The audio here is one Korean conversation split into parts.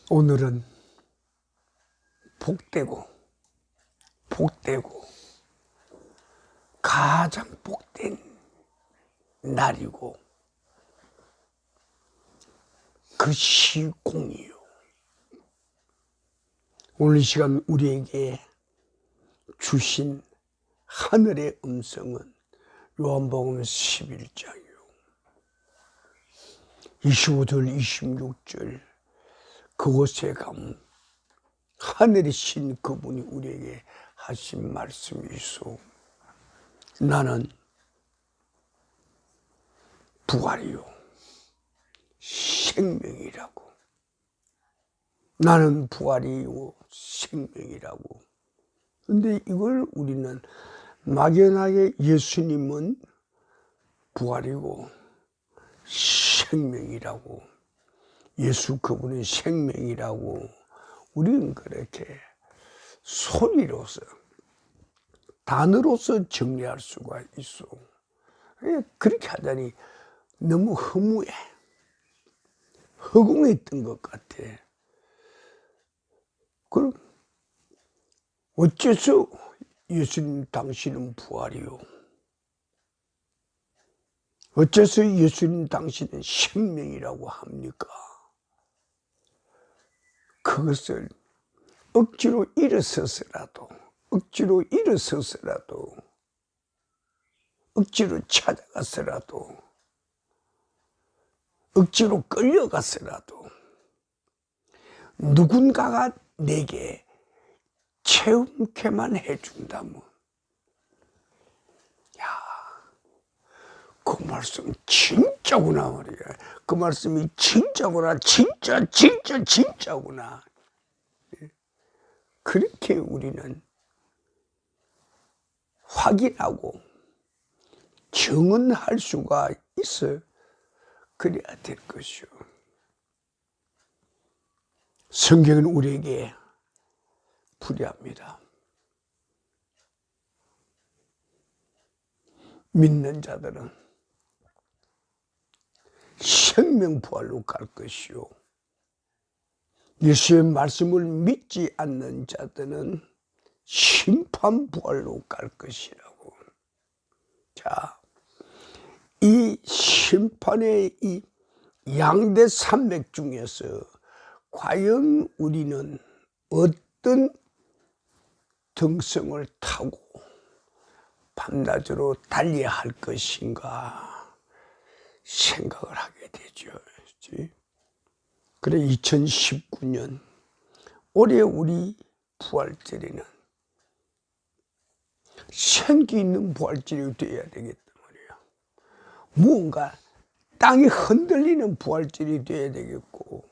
오늘은 복되고 가장 복된 날이고 그 시공이요. 오늘 이 시간 우리에게 주신 하늘의 음성은 요한복음 11장이요 25절 26절 그곳에 가면 하늘의 신 그분이 우리에게 하신 말씀이 있어. 나는 부활이요 생명이라고. 나는 부활이요 생명이라고. 근데 이걸 우리는 막연하게 예수님은 부활이고 생명이라고, 예수 그분은 생명이라고 우리는 그렇게 소리로서 단어로서 정리할 수가 있어. 그렇게 하다니 너무 허무해. 허공했던 것 같아. 그럼 어째서 예수님 당신은 부활이요? 어째서 예수님 당신은 생명이라고 합니까? 그것을 억지로 일어서서라도 억지로 찾아가서라도 억지로 끌려가서라도 누군가가 내게 체험케만 해준다면, 야, 그 말씀 진짜구나 말이야. 그 말씀이 진짜구나. 진짜구나. 그렇게 우리는 확인하고 증언할 수가 있어. 그래야 될 것이요. 성경은 우리에게 불의합니다. 믿는 자들은 생명부활로 갈 것이요, 예수의 말씀을 믿지 않는 자들은 심판부활로 갈 것이라고. 자, 이 심판의 이 양대 산맥 중에서 과연 우리는 어떤 등성을 타고 밤낮으로 달려야 할 것인가 생각을 하게 되죠. 그래 2019년 올해 우리 부활절에는 생기 있는 부활절이 되어야 되겠단 말이야. 무언가 땅이 흔들리는 부활절이 되어야 되겠고,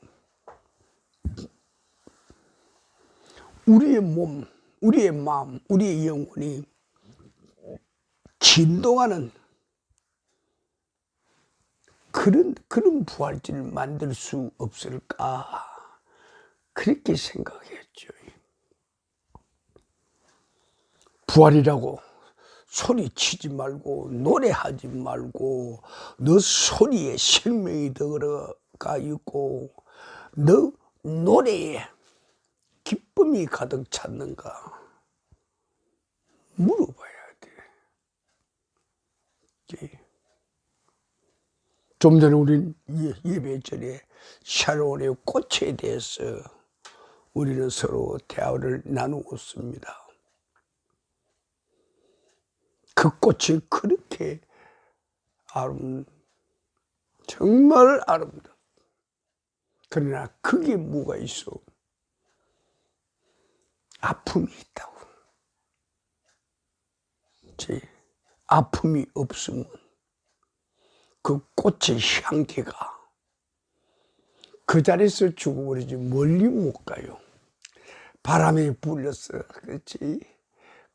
우리의 몸, 우리의 마음, 우리의 영혼이 진동하는 그런 부활절을 만들 수 없을까 그렇게 생각했죠. 부활이라고 소리치지 말고 노래하지 말고, 너 소리에 생명이 들어가 있고 너 노래에 기쁨이 가득 찼는가 물어봐야 돼. 좀 전에 우린 예배 전에 샤론의 꽃에 대해서 우리는 서로 대화를 나누었습니다. 그 꽃이 그렇게 정말 아름다워. 그러나 그게 뭐가 있어? 아픔이 있다고. 아픔이 없으면 그 꽃의 향기가 그 자리에서 죽어버리지 멀리 못 가요. 바람에 불려서 그렇지,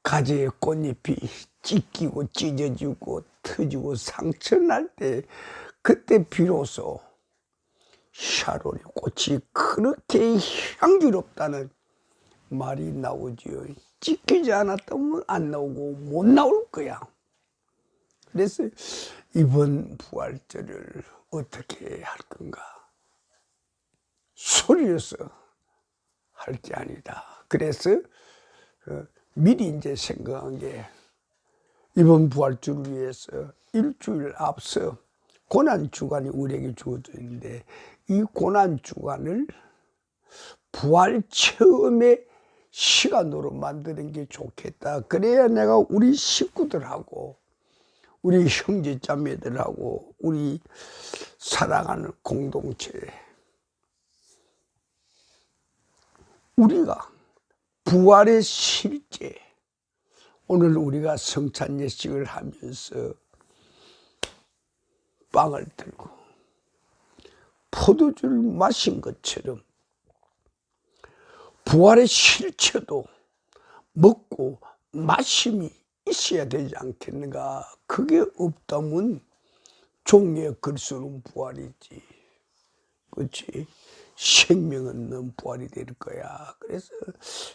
가지의 꽃잎이 찢기고 찢어지고 터지고 상처날 때, 그때 비로소 샤론의 꽃이 그렇게 향기롭다는 말이 나오지요. 찢기지 않았다면 안 나오고 못 나올 거야. 그래서 이번 부활절을 어떻게 할 건가? 소리여서 할 게 아니다. 그래서 미리 이제 생각한 게 이번 부활절을 위해서 일주일 앞서 고난주간이 우리에게 주어져 있는데 이 고난주간을 부활 처음의 시간으로 만드는 게 좋겠다. 그래야 내가 우리 식구들하고 우리 형제자매들하고 우리 사랑하는 공동체 우리가 부활의 실제 오늘 우리가 성찬 예식을 하면서 빵을 들고 포도주를 마신 것처럼 부활의 실체도 먹고 마심이 있어야 되지 않겠는가? 그게 없다면 종이에 글쓰는 부활이지. 그렇지? 생명 없는 부활이 될 거야. 그래서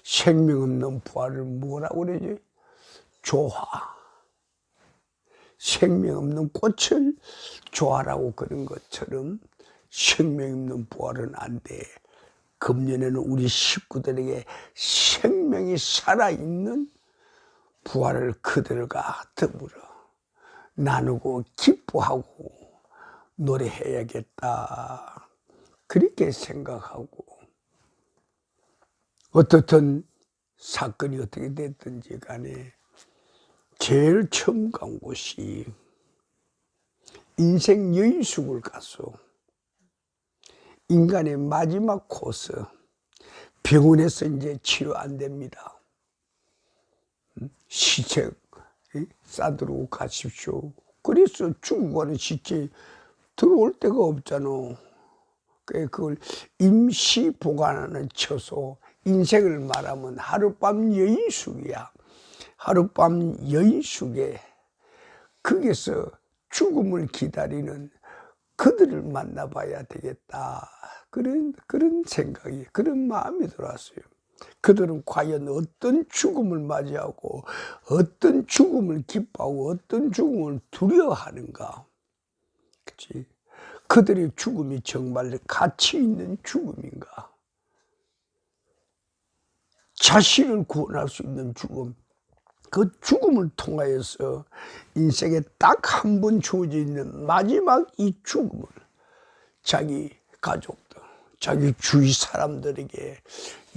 생명 없는 부활을 뭐라고 그러지? 조화. 생명 없는 꽃을 조화라고 그런 것처럼 생명 없는 부활은 안 돼. 금년에는 우리 식구들에게 생명이 살아있는 부활을 그들과 더불어 나누고 기뻐하고 노래해야겠다. 그렇게 생각하고 어떻든 사건이 어떻게 됐든지 간에 제일 처음 간 곳이 인생 여인숙을 가서 인간의 마지막 코스 병원에서 이제 치료 안 됩니다. 시체 싸들고 가십시오. 그래서 죽고 가는 시체 들어올 데가 없잖아. 그걸 임시 보관하는 처소, 인생을 말하면 하룻밤 여인숙이야. 하룻밤 여인숙에 거기서 죽음을 기다리는 그들을 만나봐야 되겠다. 그런 생각이, 그런 마음이 들었어요. 그들은 과연 어떤 죽음을 맞이하고 어떤 죽음을 기뻐하고 어떤 죽음을 두려워하는가. 그치? 그들의 죽음이 정말 가치 있는 죽음인가? 자신을 구원할 수 있는 죽음, 그 죽음을 통하여서 인생에 딱 한 번 주어져 있는 마지막 이 죽음을 자기 가족들, 자기 주위 사람들에게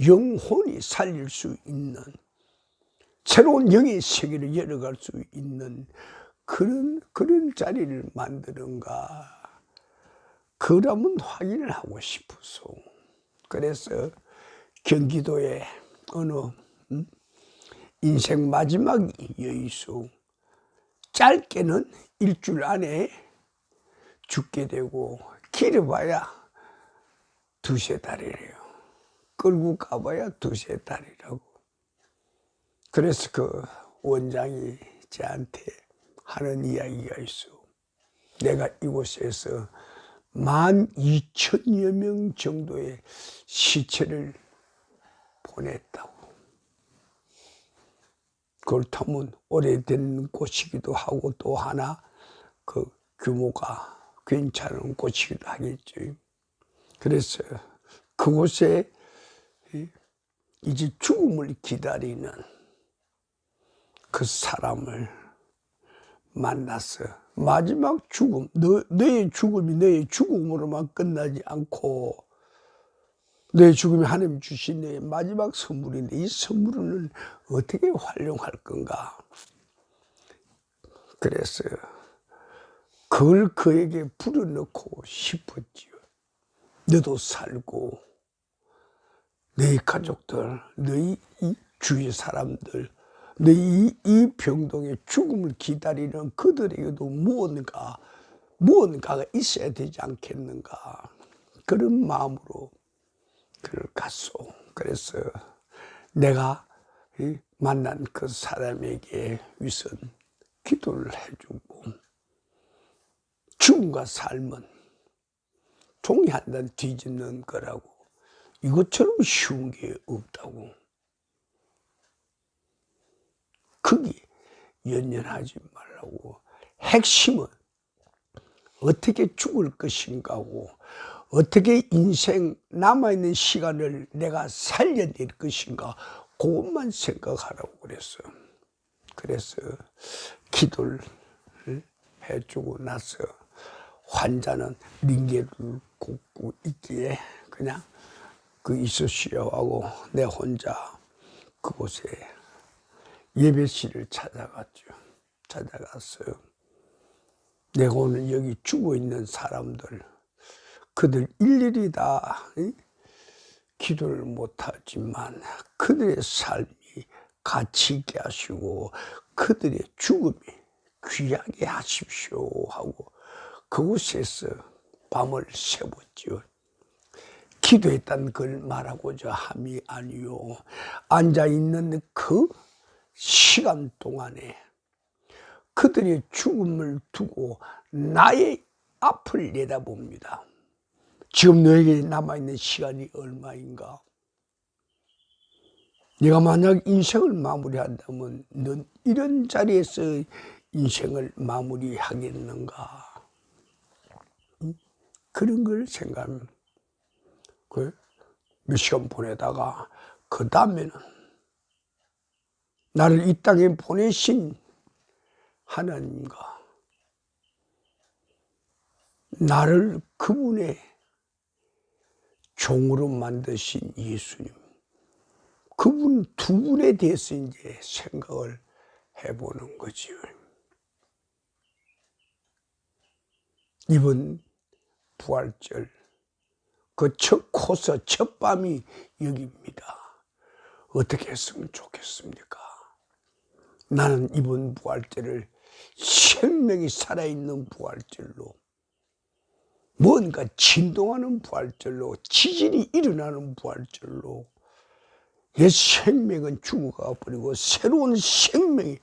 영혼이 살릴 수 있는 새로운 영의 세계를 열어갈 수 있는 그런 자리를 만드는가. 그러면 확인을 하고 싶어서. 그래서 경기도에 어느 인생 마지막 여의수, 짧게는 일주일 안에 죽게 되고 길어봐야 두세 달이래요. 끌고 가봐야 두세 달이라고. 그래서 그 원장이 저한테 하는 이야기가 있어. 내가 이곳에서 12,000여 명 정도의 시체를 보냈다고. 그렇다면 오래된 곳이기도 하고 또 하나 그 규모가 괜찮은 곳이기도 하겠죠. 그래서 그곳에 이제 죽음을 기다리는 그 사람을 만나서 마지막 죽음, 너의 죽음이 너의 죽음으로만 끝나지 않고 너의 죽음이 하나님 주신 너의 마지막 선물인데 이 선물을 어떻게 활용할 건가. 그래서 그걸 그에게 불어넣고 싶었지요. 너도 살고 너희 가족들, 너희 이 주위 사람들, 너희 이 병동의 죽음을 기다리는 그들에게도 무언가가 있어야 되지 않겠는가. 그런 마음으로 그를 갔소. 그래서 내가 만난 그 사람에게 우선 기도를 해주고 죽음과 삶은 종이 한 단 뒤집는 거라고. 이것처럼 쉬운 게 없다고. 거기 연연하지 말라고. 핵심은 어떻게 죽을 것인가 하고 어떻게 인생 남아있는 시간을 내가 살려낼 것인가 그것만 생각하라고 그랬어요. 그래서 기도를 해주고 나서 환자는 링겔을 꽂고 있기에 그냥 있으시오 하고 내 혼자 그곳에 예배실을 찾아갔죠. 찾아가서 내가 오늘 여기 죽어 있는 사람들 그들 일일이 다 기도를 못하지만 그들의 삶이 가치 있게 하시고 그들의 죽음이 귀하게 하십시오 하고 그곳에서 밤을 새웠지요. 기도했다는 걸 말하고자 함이 아니요. 앉아있는 그 시간 동안에 그들의 죽음을 두고 나의 앞을 내다봅니다. 지금 너에게 남아있는 시간이 얼마인가? 네가 만약 인생을 마무리한다면 넌 이런 자리에서 인생을 마무리하겠는가? 그런 걸 생각하면 몇 시간 보내다가 그 다음에는 나를 이 땅에 보내신 하나님과 나를 그분의 종으로 만드신 예수님, 그분 두 분에 대해서 이제 생각을 해보는 거지요. 이번 부활절 그 첫 코스 첫 밤이 여기입니다. 어떻게 했으면 좋겠습니까? 나는 이번 부활절을 생명이 살아있는 부활절로, 뭔가 진동하는 부활절로, 지진이 일어나는 부활절로, 옛 생명은 죽어가 버리고 새로운 생명이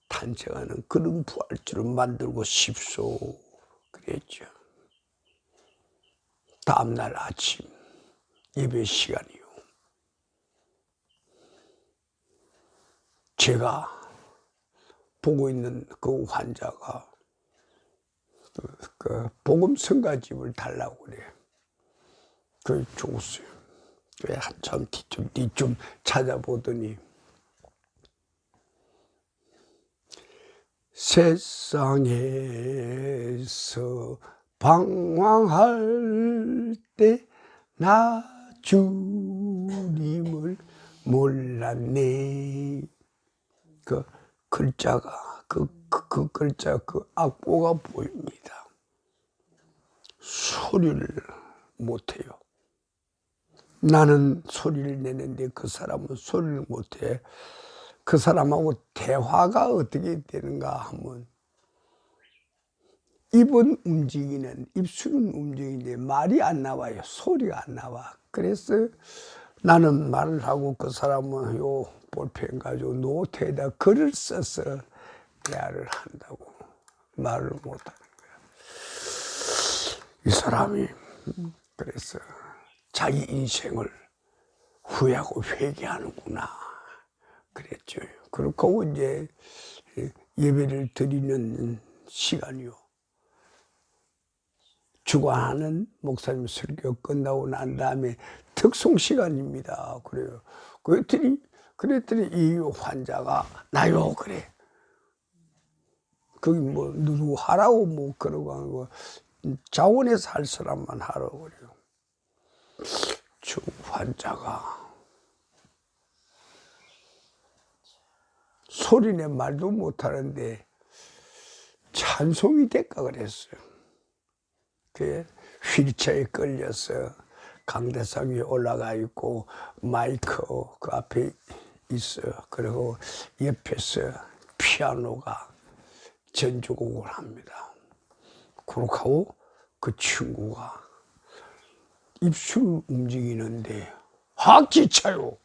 탄생하는 그런 부활절을 만들고 싶소 그랬죠. 다음날 아침 예배 시간이요. 제가 보고 있는 그 환자가 그 복음 성가집을 달라고 그래. 그 줬어요. 왜 한참 뒤좀 찾아보더니 세상에서 방황할 때 나 주님을 몰랐네. 그 글자가 그 글자 그 악보가 보입니다. 소리를 못해요. 나는 소리를 내는데 그 사람은 소리를 못해. 그 사람하고 대화가 어떻게 되는가 하면 입은 움직이는, 입술은 움직이는데 말이 안 나와요. 소리가 안 나와. 그래서 나는 말을 하고 그 사람은 요 볼펜 가지고 노트에다 글을 써서 대화를 한다고. 말을 못하는 거야. 이 사람이 그래서 자기 인생을 후회하고 회개하는구나 그랬죠. 그렇고 이제 예배를 드리는 시간이요. 주관하는 목사님 설교 끝나고 난 다음에 특송 시간입니다. 그래요. 그랬더니 이 환자가 나요 그래. 거기 뭐 누구 하라고 뭐 그러고 하는 거 자원에서 할 사람만 하라고 그래요. 저 환자가 소리내 말도 못하는데 찬송이 될까 그랬어요. 그 휠체어에 끌려서 강대상 위에 올라가 있고 마이크 그 앞에 있어요. 그리고 옆에서 피아노가 전주곡을 합니다. 그렇게 하고 그 친구가 입술 움직이는데 확 지쳐요.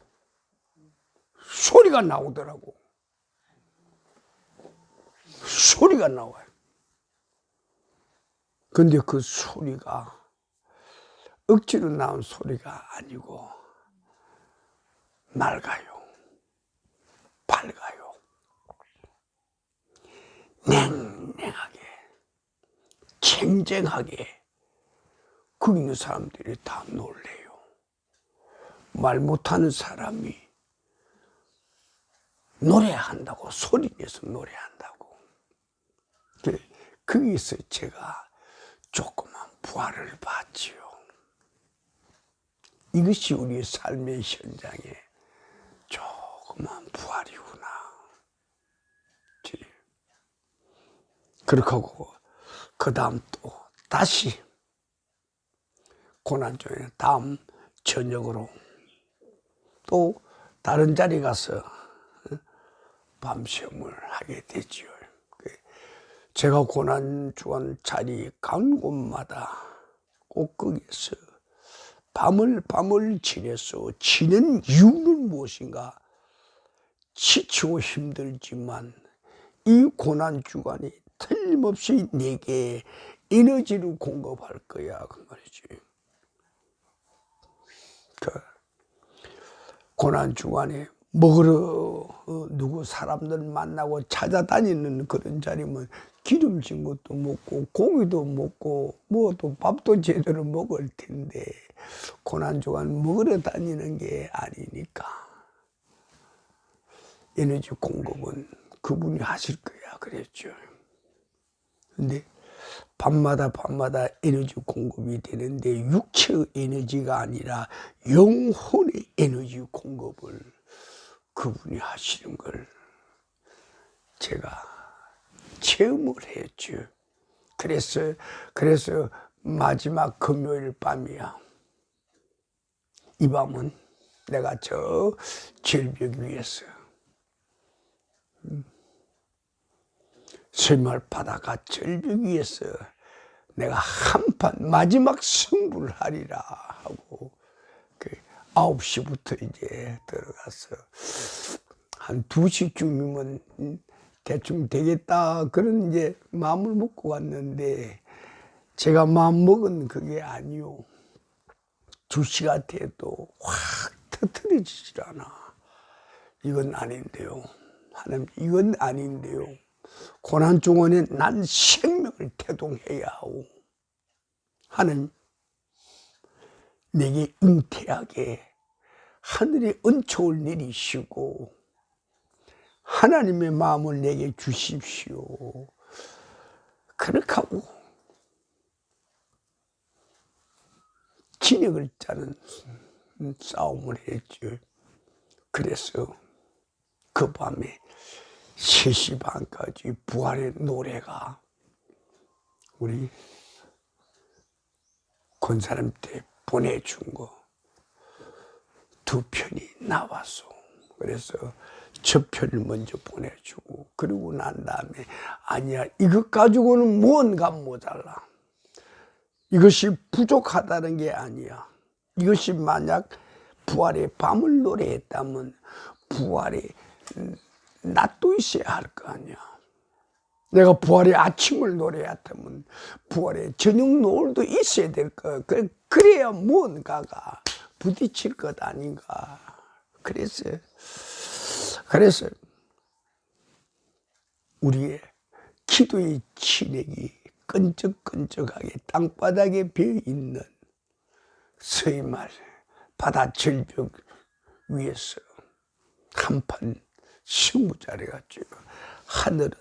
소리가 나오더라고. 소리가 나와요. 근데 그 소리가 억지로 나온 소리가 아니고 맑아요. 밝아요. 냉랭하게 쟁쟁하게 거기 있는 사람들이 다 놀래요. 말 못하는 사람이 노래한다고, 소리내서 노래한다고. 거기서 제가 조그만 부활을 봤지요. 이것이 우리 삶의 현장에 조그만 부활이구나. 그렇게 하고 그 다음 또 다시 고난중에 다음 저녁으로 또 다른 자리 가서 밤시험을 하게 되지요. 제가 고난주간 자리 간 곳마다 꼭 거기서 밤을 지내서 지낸 이유는 무엇인가? 지치고 힘들지만 이 고난주간이 틀림없이 내게 에너지를 공급할 거야, 그 말이지. 고난주간에 먹으러 누구 사람들 만나고 찾아다니는 그런 자리면 기름진 것도 먹고 고기도 먹고 뭐 또 밥도 제대로 먹을 텐데 고난주간 먹으러 다니는 게 아니니까 에너지 공급은 그분이 하실 거야 그랬죠. 근데 밤마다 에너지 공급이 되는데 육체의 에너지가 아니라 영혼의 에너지 공급을 그분이 하시는 걸 제가 체험을 했죠. 그래서 마지막 금요일 밤이야. 이 밤은 내가 저 절벽 위에서 쇠말 바다가 절벽 위에서 내가 한판 마지막 승부를 하리라 하고 9시부터 이제 들어가서 한 2시쯤이면 대충 되겠다 그런 이제 마음을 먹고 왔는데 제가 마음 먹은 그게 아니요. 2시가 돼도 확 터뜨려지질 않아. 이건 아닌데요. 하나님, 이건 아닌데요. 고난중원에 난 생명을 태동해야 하고 하나님 내게 잉태하게 하늘의 은총을 내리시고 하나님의 마음을 내게 주십시오. 그렇게 하고 진역을 짜는 싸움을 했죠. 그래서 그 밤에 3시 반까지 부활의 노래가 우리 권사님한테 보내준 거 2편이 나와서 그래서 첫 편을 먼저 보내주고 그러고 난 다음에 아니야 이것 가지고는 무언가 모자라. 이것이 부족하다는 게 아니야. 이것이 만약 부활의 밤을 노래했다면 부활의 낮도 있어야 할 거 아니야. 내가 부활의 아침을 노래했다면 부활의 저녁 노을도 있어야 될 거야. 그래야 무언가가 부딪힐 것 아닌가. 그래서 우리의 기도의 진액이 끈적끈적하게 땅바닥에 배어있는 서해말 바다 절벽 위에서 한판 승부자리가 죠. 하늘은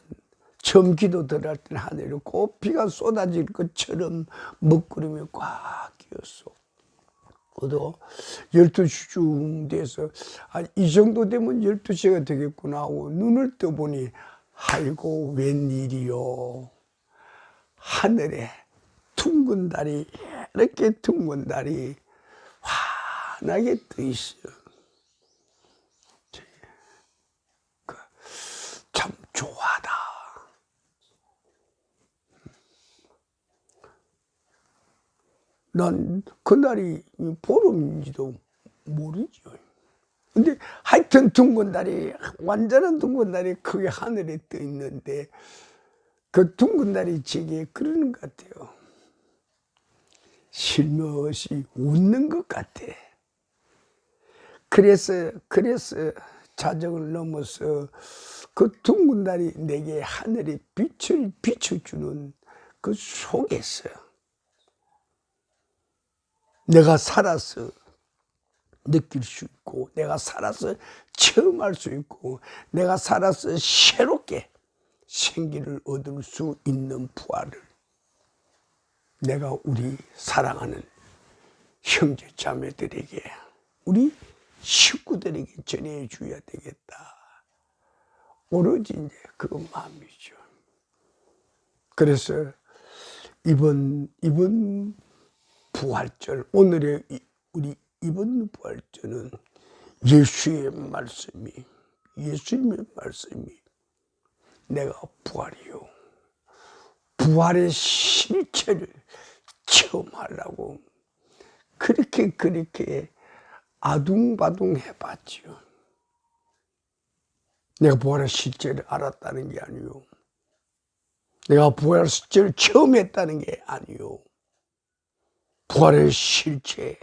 처음 기도 들어갈 때는 하늘에 꽃비가 쏟아질 것처럼 먹구름이 꽉 끼었어. 그도 12시쯤 돼서 이 정도 되면 12시가 되겠구나 하고 눈을 떠보니 아이고 웬일이요. 하늘에 둥근 달이 이렇게 둥근 달이 환하게 떠 있어. 참 좋아하다. 난 그날이 보름인지도 모르죠. 근데 하여튼 둥근 달이 완전한 둥근 달이 크게 하늘에 떠 있는데 그 둥근 달이 제게 그러는 것 같아요. 슬며시 웃는 것 같아. 그래서 자정을 넘어서 그 둥근 달이 내게 하늘의 빛을 비춰주는 그 속에서 내가 살아서 느낄 수 있고, 내가 살아서 체험할 수 있고, 내가 살아서 새롭게 생기를 얻을 수 있는 부활을 내가 우리 사랑하는 형제 자매들에게, 우리 식구들에게 전해줘야 되겠다. 오로지 이제 그 마음이죠. 그래서 이번 부활절, 오늘의 우리 이번 부활절은 예수의 말씀이, 예수님의 말씀이 내가 부활이요, 부활의 실체를 체험하려고 그렇게 아둥바둥 해봤지요. 내가 부활의 실체를 알았다는 게 아니요, 내가 부활의 실체를 체험했다는 게 아니요, 부활의 실체,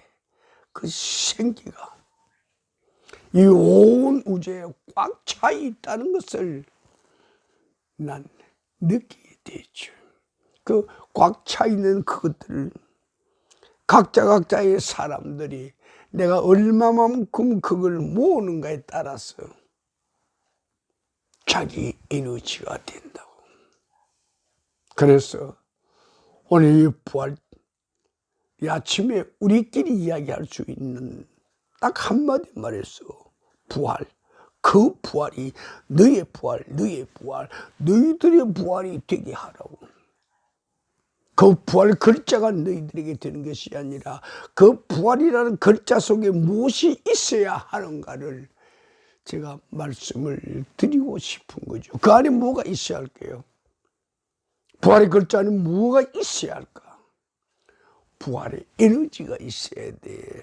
그 생기가 이 온 우주에 꽉 차 있다는 것을 난 느끼게 되죠. 그 꽉 차 있는 그것들을 각자의 사람들이 내가 얼마만큼 그걸 모으는가에 따라서 자기 에너지가 된다고. 그래서 오늘 이 부활, 이 아침에 우리끼리 이야기할 수 있는 딱 한마디 말해서 부활, 그 부활이 너의 부활, 너희들의 부활이 되게 하라고. 그 부활 글자가 너희들에게 되는 것이 아니라 그 부활이라는 글자 속에 무엇이 있어야 하는가를 제가 말씀을 드리고 싶은 거죠. 그 안에 뭐가 있어야 할까요? 부활의 글자 안에 뭐가 있어야 할까? 부활의 에너지가 있어야 돼.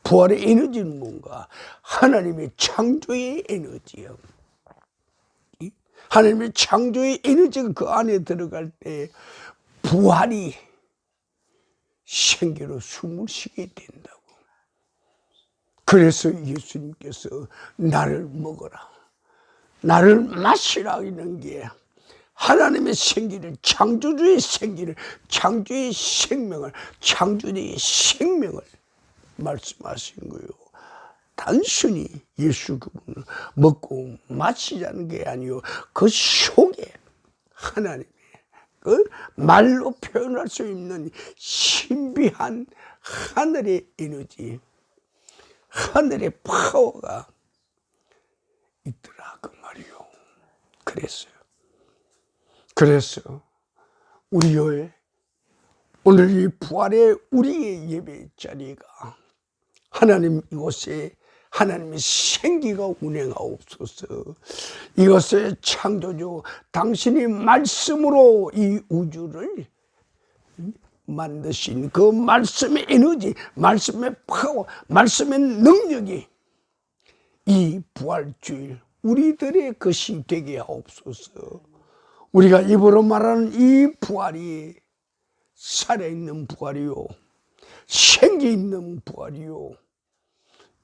부활의 에너지는 뭔가? 하나님의 창조의 에너지요. 하나님의 창조의 에너지가 그 안에 들어갈 때 부활이 생기로 숨을 쉬게 된다고. 그래서 예수님께서 나를 먹어라, 나를 마시라 이런 게 하나님의 생기를, 창조주의 생기를, 창조의 생명을, 창조주의 생명을 말씀하신 거예요. 단순히 예수 그분을 먹고 마시자는 게 아니요, 그 속에 하나님의 그 말로 표현할 수 있는 신비한 하늘의 에너지, 하늘의 파워가 있더라 그 말이요. 그래서 우리의 오늘 이 부활의 우리의 예배 자리가 하나님, 이곳에 하나님의 생기가 운행하옵소서. 이것의 창조주 당신이 말씀으로 이 우주를 만드신 그 말씀의 에너지, 말씀의 파워, 말씀의 능력이 이 부활주일 우리들의 것이 되게 하옵소서. 우리가 입으로 말하는 이 부활이 살아있는 부활이요, 생기 있는 부활이요,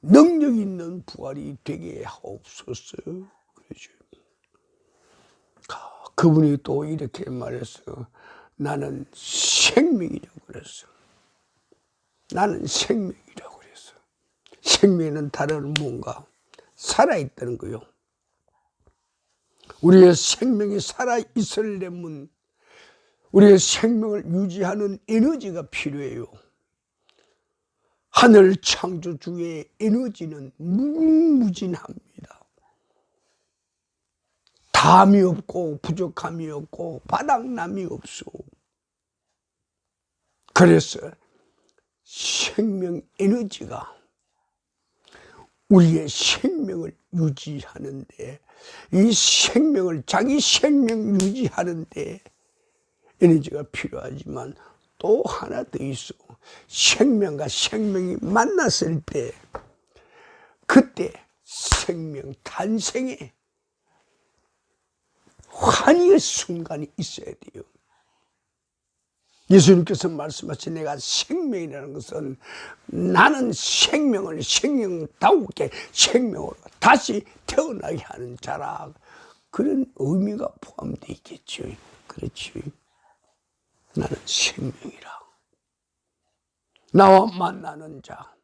능력 있는 부활이 되게 하옵소서. 그분이 또 이렇게 말했어. 나는 생명이라고 그랬어. 나는 생명이라고 그랬어. 생명은 다른 뭔가 살아있다는 거요. 우리의 생명이 살아있으려면 우리의 생명을 유지하는 에너지가 필요해요. 하늘 창조주의 에너지는 무궁무진합니다. 담이 없고 부족함이 없고 바닥남이 없어. 그래서 생명 에너지가 우리의 생명을 유지하는데, 이 생명을, 자기 생명 유지하는데 에너지가 필요하지만 또 하나 더 있어. 생명과 생명이 만났을 때, 그때 생명 탄생의 환희의 순간이 있어야 돼요. 예수님께서 말씀하신 내가 생명이라는 것은 나는 생명을 생명다우게 생명으로 다시 태어나게 하는 자라, 그런 의미가 포함되어 있겠죠. 그렇지. 나는 생명이라. 나와 만나는 자,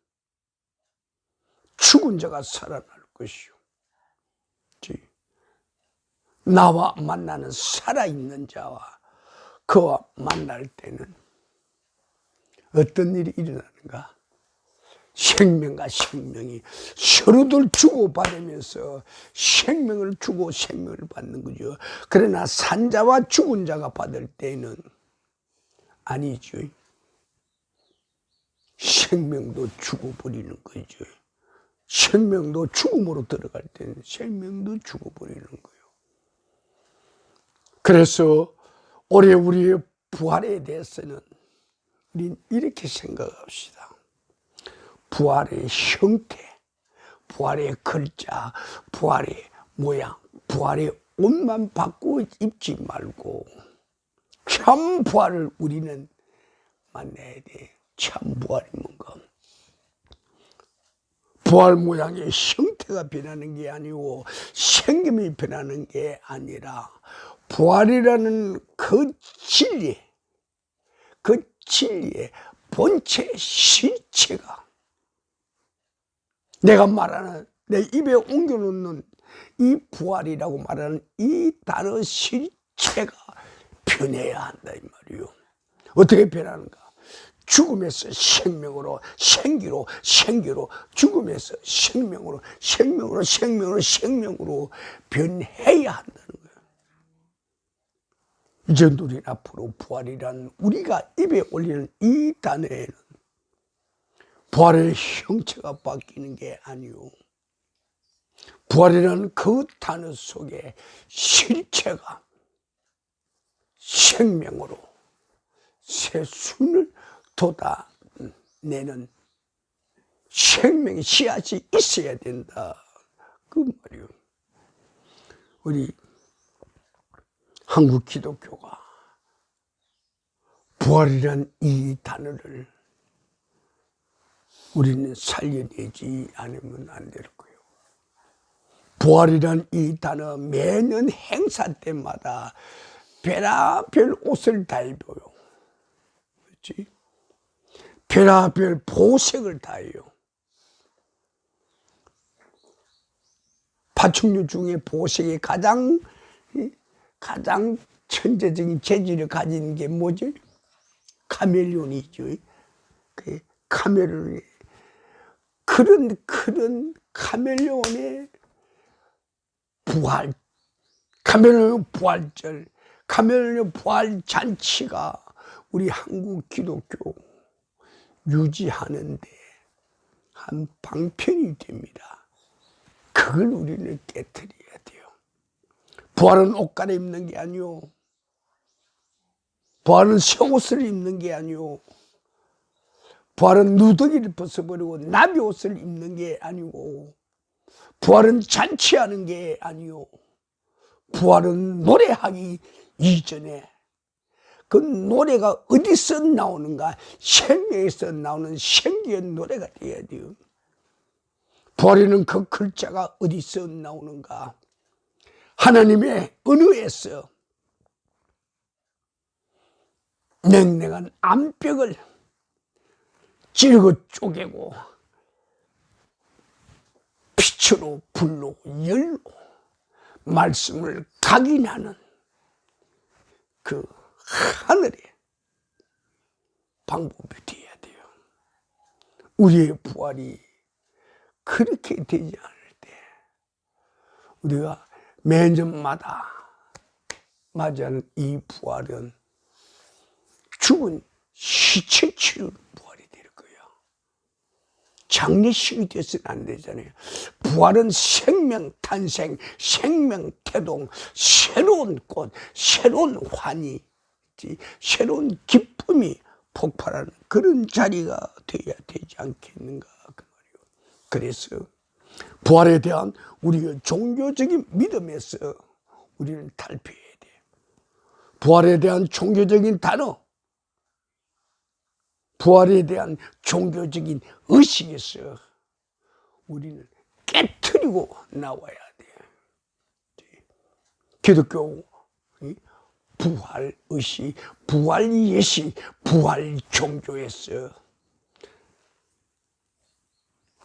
죽은 자가 살아날 것이요. 나와 만나는 살아있는 자와 그와 만날 때는 어떤 일이 일어나는가? 생명과 생명이 서로들 주고받으면서 생명을 주고 생명을 받는 거죠. 그러나 산자와 죽은 자가 받을 때는 아니죠. 생명도 죽어버리는 거죠. 생명도 죽음으로 들어갈 때는 생명도 죽어버리는 거예요. 그래서 올해 우리의 부활에 대해서는 우린 이렇게 생각합시다. 부활의 형태, 부활의 글자, 부활의 모양, 부활의 옷만 바꾸어 입지 말고 참 부활을 우리는 만나야 돼. 참 부활이 뭔가? 부활 모양의 형태가 변하는 게 아니고 생김이 변하는 게 아니라 부활이라는 그 진리의 본체 실체가 내가 말하는 내 입에 옮겨놓는 이 부활이라고 말하는 이 단어 실체가 변해야 한다 이 말이요. 어떻게 변하는가? 죽음에서 생명으로, 생기로, 생기로, 죽음에서 생명으로, 생명으로, 생명으로, 생명으로 변해야 한다는 거예요. 이제 우리는 앞으로 부활이란 우리가 입에 올리는 이 단어에는 부활의 형체가 바뀌는 게 아니오. 부활이라는 그 단어 속에 실체가 생명으로 새 순을 돋아내는 생명의 씨앗이 있어야 된다. 그 말이요. 우리 한국 기독교가 부활이란 이 단어를 우리는 살려내지 않으면 안 될 거예요. 부활이란 이 단어 매년 행사 때마다 별의별 옷을 다 입어요. 그렇지? 별의별 보색을 다 해요. 파충류 중에 보색이 가장 천재적인 재질을 가진 게 뭐지? 카멜레온이죠. 그 카멜레온이 그런 카멜레온의 부활, 카멜레온 부활절, 카멜레온 부활 잔치가 우리 한국 기독교 유지하는데 한 방편이 됩니다. 그걸 우리는 깨트려야 돼요. 부활은 옷 갈아입는 게 아니오. 부활은 새 옷을 입는 게 아니오. 부활은 누더기를 벗어버리고 나비 옷을 입는 게 아니고, 부활은 잔치하는 게 아니오. 부활은 노래하기 이전에 그 노래가 어디서 나오는가? 생명에서 나오는 생기의 노래가 돼야 돼요. 부활에는 그 글자가 어디서 나오는가? 하나님의 언어에서 냉랭한 암벽을 찌르고 쪼개고 빛으로 불로 열로 말씀을 각인하는 그 하늘의 방법이 되어야 돼요. 우리의 부활이 그렇게 되지 않을 때 우리가 매년마다 맞이하는 이 부활은 죽은 시체 치료는 부활이 될 거예요. 장례식이 돼서는 안 되잖아요. 부활은 생명 탄생, 생명 태동, 새로운 꽃, 새로운 환희, 새로운 기쁨이 폭발하는 그런 자리가 되어야 되지 않겠는가 그 말이에요. 그래서 부활에 대한 우리의 종교적인 믿음에서 우리는 탈피해야 돼. 부활에 대한 종교적인 단어, 부활에 대한 종교적인 의식에서 우리는 깨트리고 나와야 돼. 기독교 부활의식, 부활예식, 부활종교였어.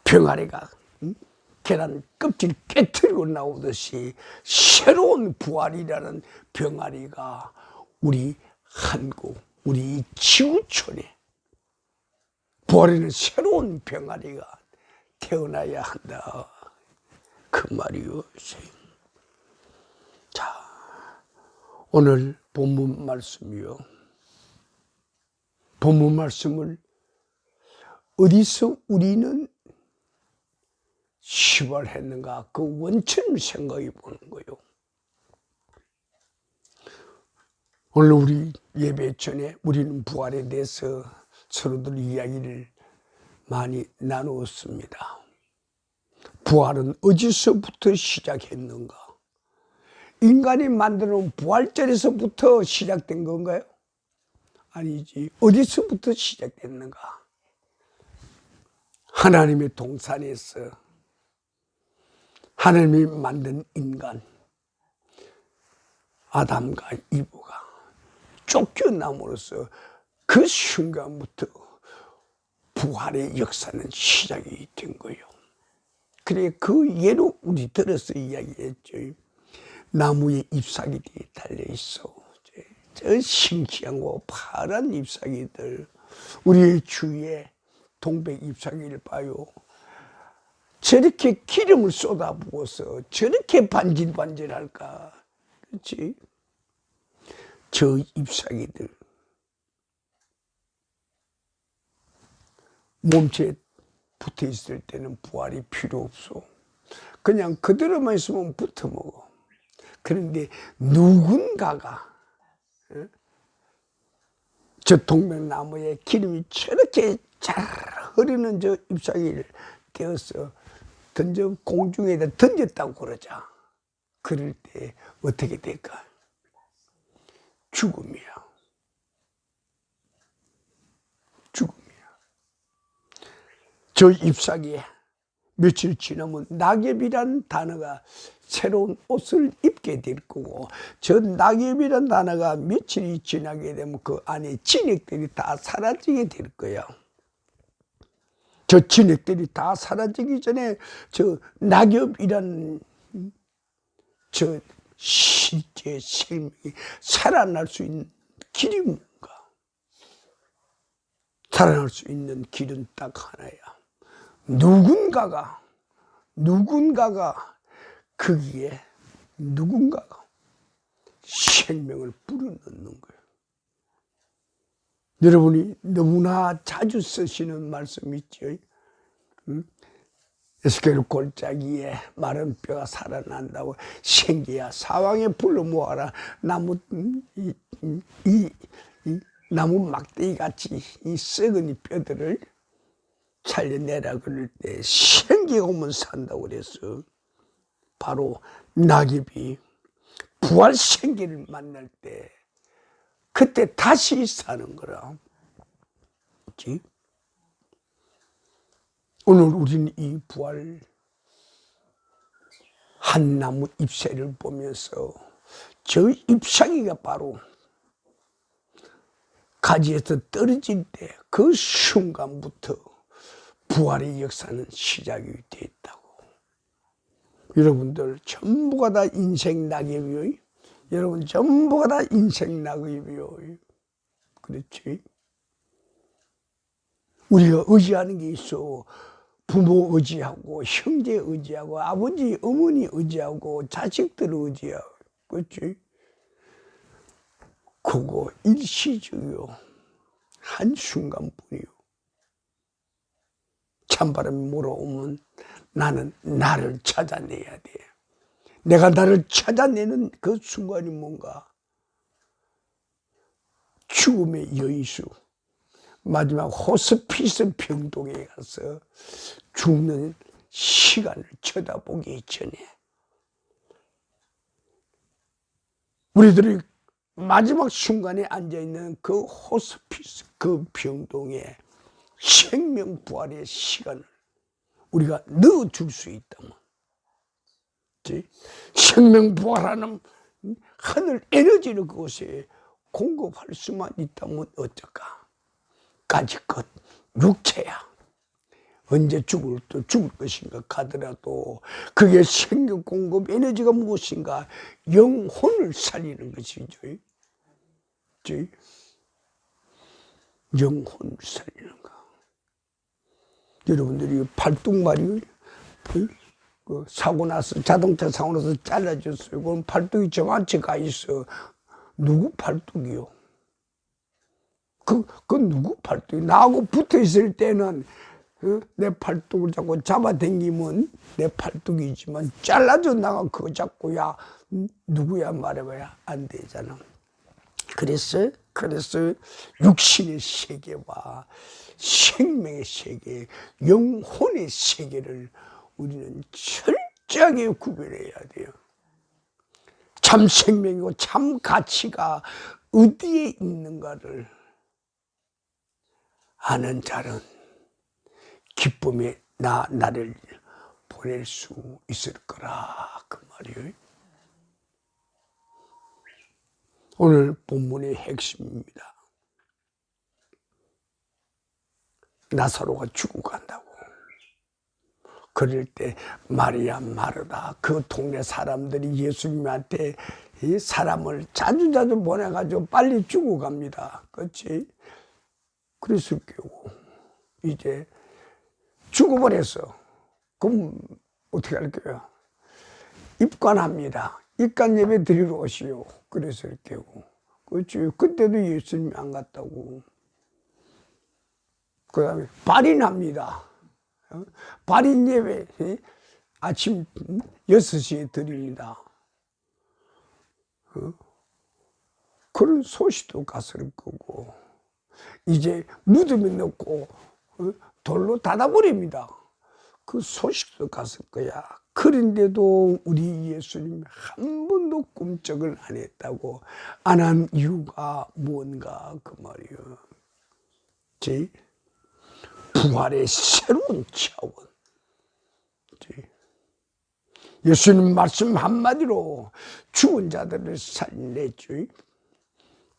병아리가 계란 껍질 깨트리고 나오듯이 새로운 부활이라는 병아리가 우리 한국, 우리 지구촌에 부활에는 새로운 병아리가 태어나야 한다. 그 말이요. 자, 오늘 본문 말씀이요. 본문 말씀을 어디서 우리는 시발했는가 그 원천을 생각해 보는 거예요. 오늘 우리 예배 전에 우리는 부활에 대해서 서로들 이야기를 많이 나누었습니다. 부활은 어디서부터 시작했는가? 인간이 만들어 놓은 부활절에서부터 시작된 건가요? 아니지. 어디서부터 시작됐는가? 하나님의 동산에서 하나님이 만든 인간 아담과 이브가 쫓겨남으로써 그 순간부터 부활의 역사는 시작이 된 거예요. 그래 그 예로 우리 들어서 이야기했죠. 나무에 잎사귀들이 달려있어. 저 싱싱하고 파란 잎사귀들, 우리의 주위에 동백 잎사귀를 봐요. 저렇게 기름을 쏟아부어서 저렇게 반질반질할까? 그렇지? 저 잎사귀들 몸체에 붙어 있을 때는 부활이 필요 없어. 그냥 그대로만 있으면 붙어 먹어. 그런데 누군가가 저 동백나무에 기름이 저렇게 잘 흐르는 저 잎사귀를 떼어서 던져 공중에다 던졌다고 그러자. 그럴 때 어떻게 될까? 죽음이야. 죽음이야. 저 잎사귀에 며칠 지나면 낙엽이란 단어가 새로운 옷을 입게 될 거고, 저 낙엽이란 단어가 며칠이 지나게 되면 그 안에 진액들이 다 사라지게 될 거야. 저 진액들이 다 사라지기 전에 저 낙엽이란 저 실제 생명이 살아날 수 있는 길이 뭔가? 살아날 수 있는 길은 딱 하나야. 누군가가 거기에 누군가가 생명을 불어넣는 거예요. 여러분이 너무나 자주 쓰시는 말씀 있죠. 에스겔 골짜기에 마른 뼈가 살아난다고. 생기야 사방에 불러 모아라. 나무 나무 막대기 같이 이 썩은 뼈들을 살려내라 그럴 때 생기가 오면 산다고 그랬어. 바로 낙엽이 부활 생기를 만날 때 그때 다시 사는 거라. 그렇지? 오늘 우리는 이 부활 한 나무 잎새를 보면서 저 잎사귀가 바로 가지에서 떨어질 때 그 순간부터 부활의 역사는 시작이 됐다고. 여러분들 전부가 다 인생 낙엽이요. 여러분 전부가 다 인생 낙엽이요. 그렇지? 우리가 의지하는 게 있어. 부모 의지하고 형제 의지하고 아버지 어머니 의지하고 자식들 의지하고. 그렇지? 그거 일시적이요. 한순간뿐이요. 찬바람이 몰아오면 나는 나를 찾아내야 돼. 내가 나를 찾아내는 그 순간이 뭔가? 죽음의 여인수, 마지막 호스피스 병동에 가서 죽는 시간을 쳐다보기 전에 우리들이 마지막 순간에 앉아있는 그 호스피스, 그 병동에 생명 부활의 시간을 우리가 넣어줄 수 있다면, 생명 부활하는 하늘 에너지를 그곳에 공급할 수만 있다면 어쩔까? 까짓것 육체야. 언제 죽을 것인가 하더라도 그게 생명 공급 에너지가 무엇인가? 영혼을 살리는 것이죠. 영혼을 살리는 거. 여러분들이 팔뚝말이 그 사고 나서 자동차 사고 나서 잘라졌어요. 그럼 팔뚝이 저만치 가 있어. 누구 팔뚝이요? 그 누구 팔뚝이? 나하고 붙어 있을 때는 내 팔뚝을 자꾸 잡아당기면 내 팔뚝이지만 잘라져 나가 그거 잡고 야 누구야 말해봐야 안 되잖아. 그래서 육신의 세계와 생명의 세계, 영혼의 세계를 우리는 철저하게 구별해야 돼요. 참 생명이고 참 가치가 어디에 있는가를 아는 자는 기쁨에 나를 보낼 수 있을 거라 그 말이에요. 오늘 본문의 핵심입니다. 나사로가 죽어간다고. 그럴 때 마리아 마르다 그 동네 사람들이 예수님한테 이 사람을 자주 보내가지고 빨리 죽어갑니다. 그렇지? 그랬을 경우 이제 죽어버렸어. 그럼 어떻게 할 거야? 입관합니다. 입관 예배 드리러 오시오. 그랬을 경우. 그렇지? 그때도 예수님이 안 갔다고. 그 다음에 발인합니다. 발인 예배 아침 6시에 드립니다. 그런 소식도 갔을 거고 이제 무덤에 넣고 돌로 닫아버립니다. 그 소식도 갔을 거야. 그런데도 우리 예수님 한 번도 꿈쩍을 안 했다고. 안 한 이유가 뭔가 그 말이에요. 부활의 새로운 차원. 예수님 말씀 한마디로 죽은 자들을 살려냈죠.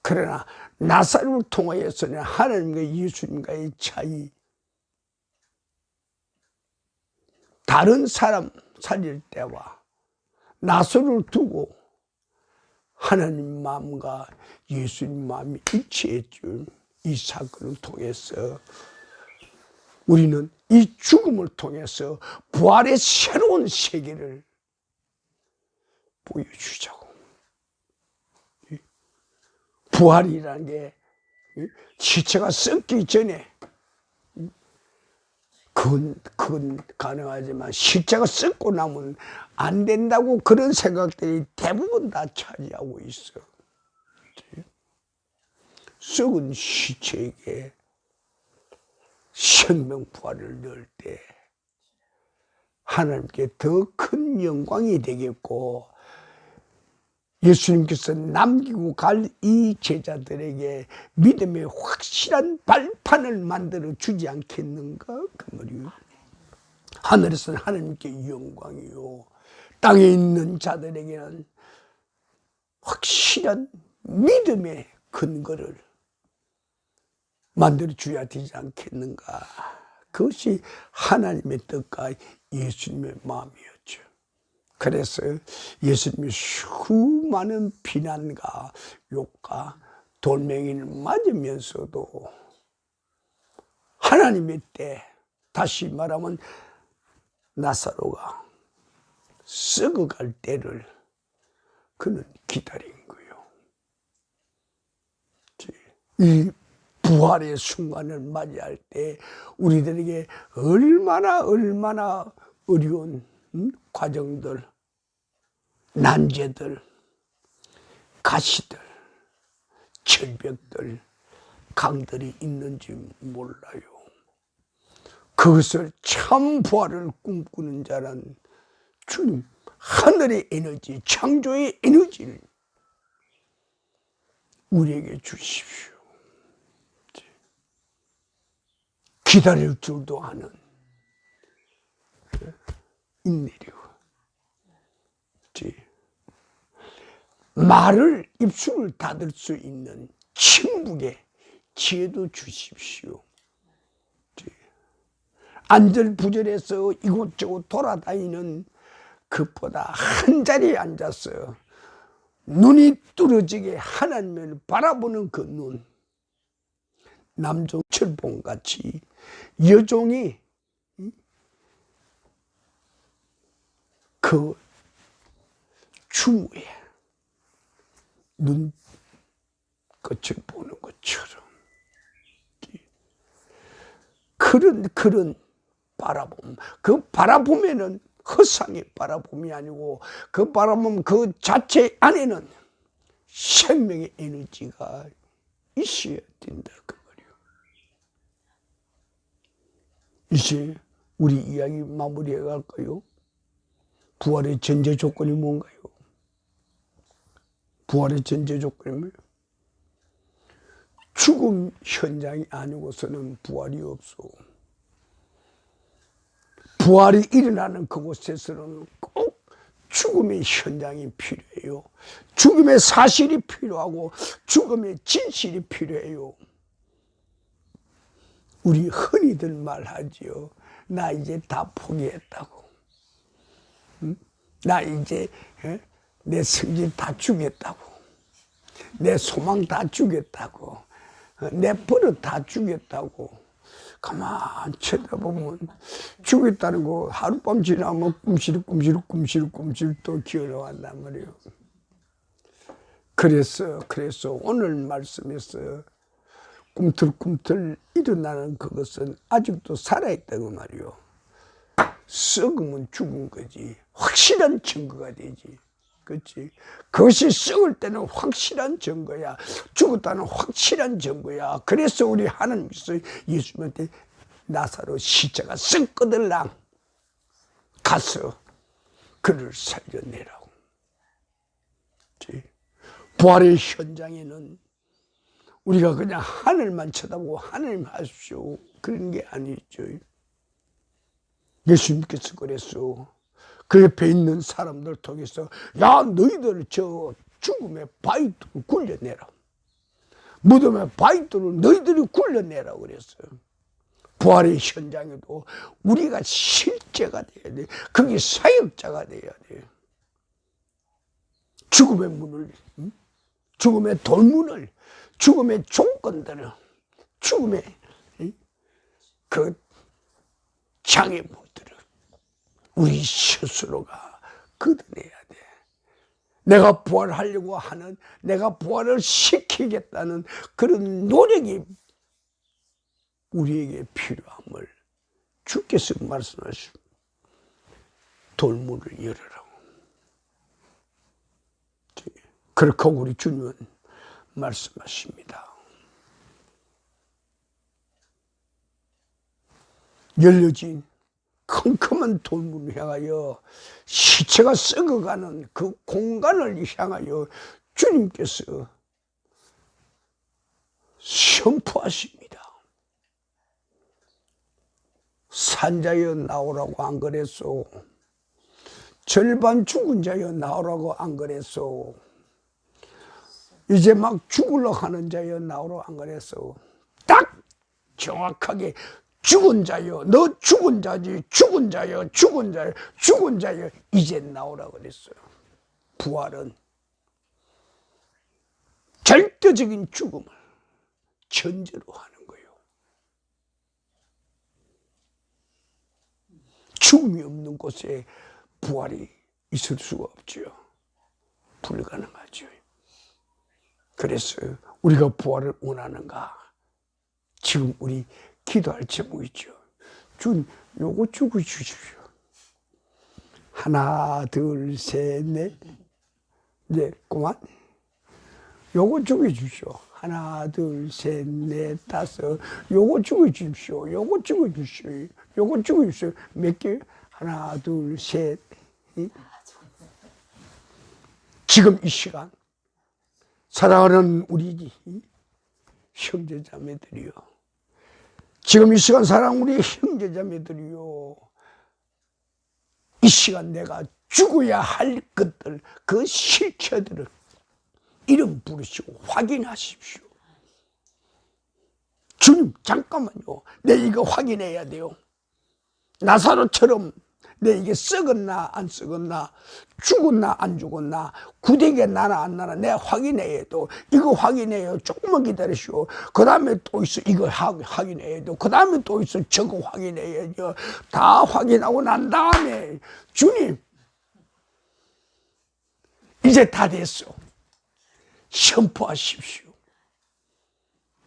그러나 나사로를 통하여서는 하나님과 예수님과의 차이, 다른 사람 살릴 때와 나사로를 두고 하나님 마음과 예수님 마음이 일치했죠. 이 사건을 통해서 우리는 이 죽음을 통해서 부활의 새로운 세계를 보여주자고. 부활이라는 게 시체가 썩기 전에 그건 가능하지만 시체가 썩고 나면 안 된다고 그런 생각들이 대부분 다 차지하고 있어. 썩은 시체에게 생명 부활을 넣을 때 하나님께 더 큰 영광이 되겠고 예수님께서 남기고 갈 이 제자들에게 믿음의 확실한 발판을 만들어 주지 않겠는가 그 말이에요. 하늘에서는 하나님께 영광이요 땅에 있는 자들에게는 확실한 믿음의 근거를 만들어 줘야 되지 않겠는가. 그것이 하나님의 뜻과 예수님의 마음이었죠. 그래서 예수님이 수많은 비난과 욕과 돌멩이를 맞으면서도 하나님의 때, 다시 말하면 나사로가 썩어갈 때를 그는 기다린 거예요. 이 부활의 순간을 맞이할 때 우리들에게 얼마나 어려운 과정들, 난제들, 가시들, 절벽들, 강들이 있는지 몰라요. 그것을 참 부활을 꿈꾸는 자는 주님 하늘의 에너지, 창조의 에너지를 우리에게 주십시오. 기다릴 줄도 아는 인내력. 말을 입술을 닫을 수 있는 침묵의 지혜도 주십시오. 안절부절해서 이곳저곳 돌아다니는 그보다 한 자리에 앉아서 눈이 뚫어지게 하나님을 바라보는 그 눈, 남종 철봉같이 여종이 그 주무에 눈꽃을 보는 것처럼 그런 바라봄, 그 바라보면은 허상의 바라봄이 아니고 그 바라봄 그 자체 안에는 생명의 에너지가 있어야 된다 그 말이요. 이제 우리 이야기 마무리해 갈까요? 부활의 전제 조건이 뭔가요? 부활의 전제 조건이 뭐예요? 죽음 현장이 아니고서는 부활이 없어. 부활이 일어나는 그곳에서는 꼭 죽음의 현장이 필요해요. 죽음의 사실이 필요하고 죽음의 진실이 필요해요. 우리 흔히들 말하지요. 나 이제 다 포기했다고. 응? 나 이제 내 성질 다 주겠다고. 내 소망 다 주겠다고. 내 버릇 다 주겠다고. 가만 쳐다보면 죽겠다는 거 하룻밤 지나면 꿈실 또 기어나왔단 말이에요. 그래서 오늘 말씀에서 꿈틀꿈틀 일어나는 그것은 아직도 살아있다고 말이요. 썩으면 죽은 거지. 확실한 증거가 되지. 그렇지? 그것이 썩을 때는 확실한 증거야. 죽었다는 확실한 증거야. 그래서 우리 하나님께서 예수님한테 나사로 시체가 썩거들랑 가서 그를 살려내라고. 그렇지? 부활의 현장에는 우리가 그냥 하늘만 쳐다보고 하나님 하십시오 그런 게 아니죠. 예수님께서 그랬어. 그 옆에 있는 사람들 통해서 야 너희들 저 죽음의 바위돌을 굴려내라. 무덤의 바위돌을 너희들이 굴려내라 그랬어요. 부활의 현장에도 우리가 실제가 돼야 돼. 거기 사역자가 돼야 돼. 죽음의 문을, 죽음의 돌문을, 죽음의 조건들을, 죽음의 그 장애물들을 우리 스스로가 걷어내야 돼. 내가 부활하려고 하는, 내가 부활을 시키겠다는 그런 노력이 우리에게 필요함을 주께서 말씀하십니다. 돌문을 열으라고. 그렇게 우리 주님은 말씀하십니다. 열려진 컴컴한 돌문을 향하여 시체가 썩어가는 그 공간을 향하여 주님께서 선포하십니다. 산자여 나오라고 안 그랬소. 절반 죽은 자여 나오라고 안 그랬소. 이제 막 죽으려고 하는 자여 나오라고 안 그랬소. 딱 정확하게 죽은 자여, 너 죽은 자지, 죽은 자여, 죽은 자여, 죽은 자여, 이제 나오라고 그랬어요. 부활은 절대적인 죽음을 전제로 하는 거예요. 죽음이 없는 곳에 부활이 있을 수가 없죠. 불가능하죠. 그래서 우리가 부활을 원하는가? 지금 우리 기도할 제목이죠. 주님, 요거 주고 주십시오. 하나, 둘, 셋, 넷. 네, 그만. 요거 주고 주십시오. 하나, 둘, 셋, 넷, 다섯. 요거 주고 주십시오. 요거 주고 주십시오. 요거 주고 주십시오. 몇 개? 하나, 둘, 셋. 지금 이 시간 사랑하는 우리 형제자매들이요. 지금 이 시간 사랑하는 우리 형제자매들이요. 이 시간 내가 죽어야 할 것들, 그 실체들을 이름 부르시고 확인하십시오. 주님 잠깐만요, 내 이거 확인해야 돼요. 나사로처럼 내 이게 썩었나 안 썩었나, 죽었나 안 죽었나, 구데기가 나나 안 나나 내가 확인해야 돼. 이거 확인해요. 조금만 기다리시오. 그 다음에 또 있어, 이거 확인해야 돼. 그 다음에 또 있어, 저거 확인해야 돼. 다 확인하고 난 다음에 주님 이제 다 됐어, 선포하십시오.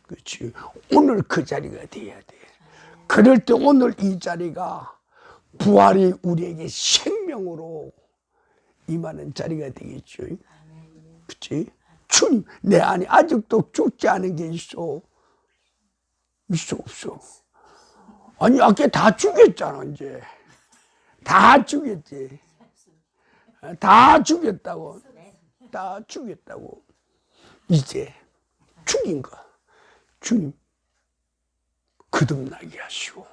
그렇지. 오늘 그 자리가 돼야 돼. 그럴 때 오늘 이 자리가 부활이 우리에게 생명으로 임하는 자리가 되겠죠. 그렇지? 주님, 내 안에 아직도 죽지 않은 게 있어. 있어, 없어? 아니, 아까 다 죽였잖아, 이제. 다 죽였지. 다 죽였다고. 다 죽였다고. 이제 죽인 거. 주님, 거듭나게 하시고.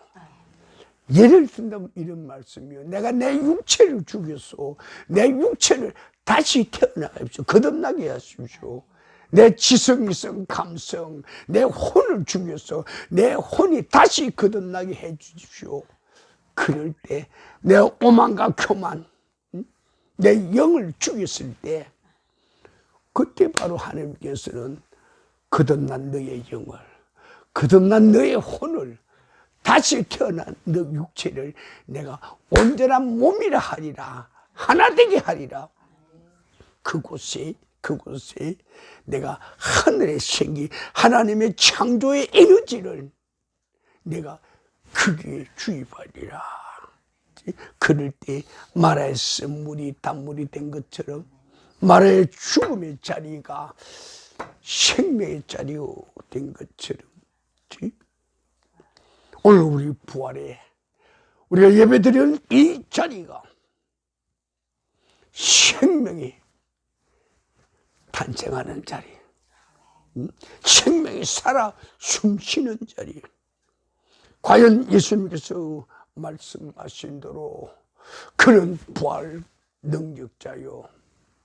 예를 든다면 이런 말씀이요. 내가 내 육체를 죽였어. 내 육체를 다시 태어나게 하십시오. 거듭나게 하십시오. 내 지성이성, 감성, 내 혼을 죽였어. 내 혼이 다시 거듭나게 해 주십시오. 그럴 때 내 오만과 교만, 내 영을 죽였을 때 그때 바로 하나님께서는 거듭난 너의 영을, 거듭난 너의 혼을, 다시 태어난 너 육체를 내가 온전한 몸이라 하리라, 하나 되게 하리라. 그곳에 내가 하늘의 생기, 하나님의 창조의 에너지를 내가 거기에 주입하리라. 그럴 때 마라에서 물이 단물이 된 것처럼 마라의 죽음의 자리가 생명의 자리가 된 것처럼, 오늘 우리 부활에 우리가 예배드리는 이 자리가 생명이 탄생하는 자리, 생명이 살아 숨쉬는 자리. 과연 예수님께서 말씀하신 대로 그는 부활 능력자요,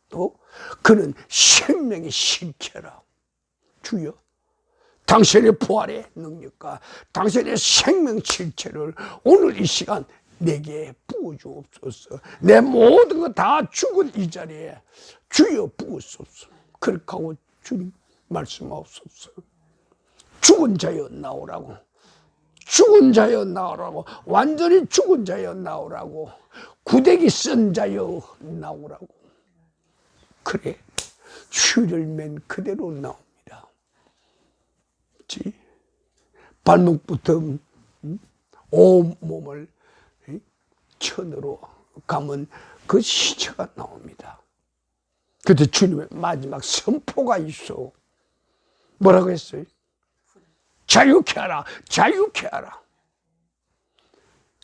또 그는 생명의 실체라. 주여, 당신의 부활의 능력과 당신의 생명 실체를 오늘 이 시간 내게 부어주옵소서. 내 모든 거 다 죽은 이 자리에 주여 부으소서. 그렇게 하고 주님 말씀하옵소서. 죽은 자여 나오라고, 죽은 자여 나오라고, 완전히 죽은 자여 나오라고, 구데기 쓴 자여 나오라고. 그래, 추를 맨 그대로 나옵니다. 그치? 발목부터 온몸을 천으로 감은 그 시체가 나옵니다. 그때 주님의 마지막 선포가 있어. 뭐라고 했어요? 자유케 하라, 자유케 하라.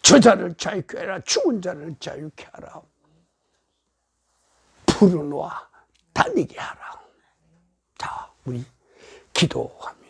저자를 자유케 하라, 죽은 자를 자유케 하라. 풀어놓아 다니게 하라. 자, 우리 기도합니다.